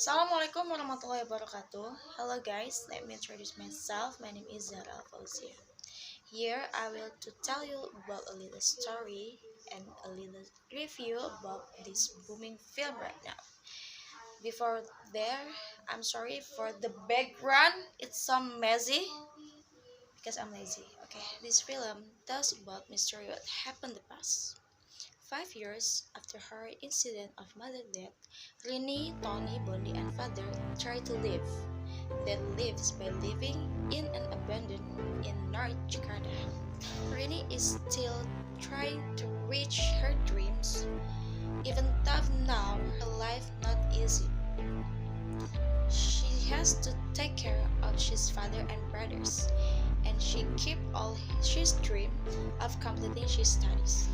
Assalamualaikum warahmatullahi wabarakatuh. Hello guys, let me introduce myself. My name is Zahra Fauziah. Here I will to tell you about a little story and a little review about this booming film right now. Before there, I'm sorry for the background. It's some messy because I'm lazy. Okay, this film tells about mystery what happened in the past. 5 years after her incident of mother death, Rini, Tony, Bondi, and father try to live. That lives by living in an abandoned in North Jakarta. Rini is still trying to reach her dreams, even tough now. Her life not easy. She has to take care of his father and brothers, and she keep all his dream of completing his studies.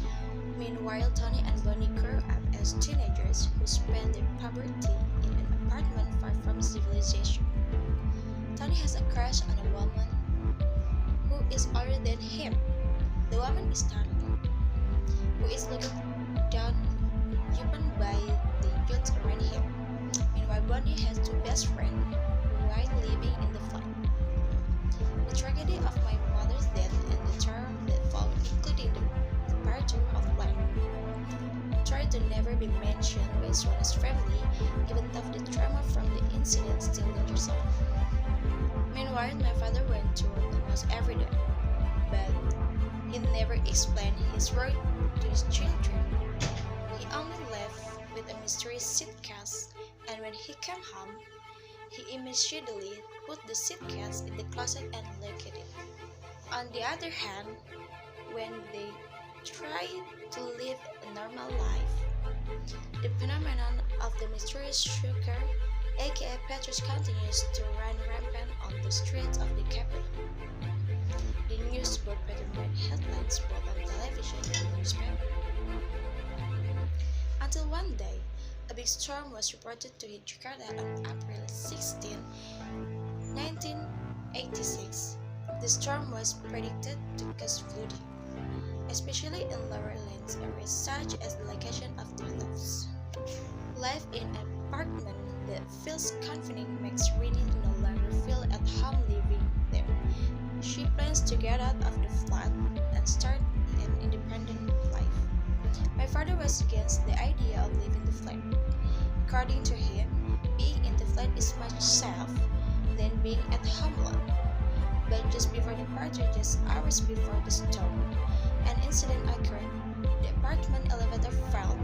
Meanwhile, Tony and Bonnie grew up as teenagers who spent their puberty in an apartment far from civilization. Tony has a crush on a woman who is older than him. The woman is Zahra, who is looking down upon by the youth around him. Meanwhile, Bonnie has two best friends while living in the flat. The tragedy of my mother's death and the terror that followed, including the departure of life, tried to never be mentioned by Zahra's family, even though the trauma from the incident still lingers on. Meanwhile, my father went to work almost every day, but he never explained his work to his children. He only left with a mysterious suitcase, and when he came home, he immediately put the suitcase in the closet and locked it. On the other hand, when they try to live a normal life, the phenomenon of the mysterious sugar, aka Petrus, continues to run rampant on the streets of the capital. The news board made headlines both on television and newspaper. Until one day, a big storm was reported to hit Jakarta on April 16, 1986. The storm was predicted to cause flooding, especially in lower lands areas such as the location of their lives. Life in an apartment that feels confining makes Rini no longer feel at home living there. She plans to get out of the flat and start an independent life. My father was against the idea of leaving the flat. According to him, being in the flat is much safer than being at home alone. But just before departure, just hours before the storm, an incident occurred. The apartment elevator failed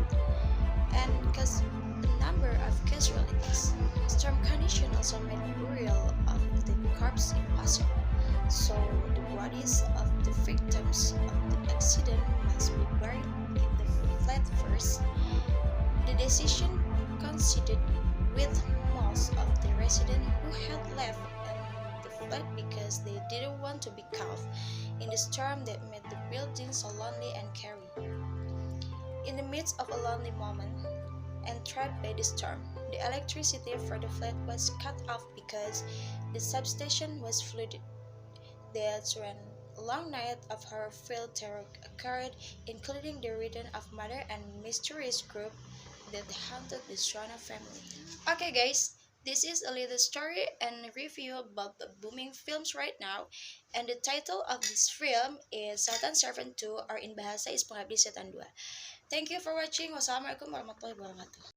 and caused a number of casualties. Storm condition also made burial of the corpse impossible, so the bodies of the victims of the accident must be buried in the flat first. The decision coincided with most of the residents who had left the flat because they didn't want to be caught in the storm that made the building so lonely and scary. In the midst of a lonely moment and trapped by the storm, the electricity for the flat was cut off because the substation was flooded. That's when a long night of horror-filled terror occurred, including the return of mother and mysterious group that haunted the Zahra family. Okay guys, this is a little story and review about the booming films right now, and the title of this film is Setan Servant 2, or in bahasa is Pengabdi Setan 2. Thank you for watching. Wassalamualaikum warahmatullahi wabarakatuh.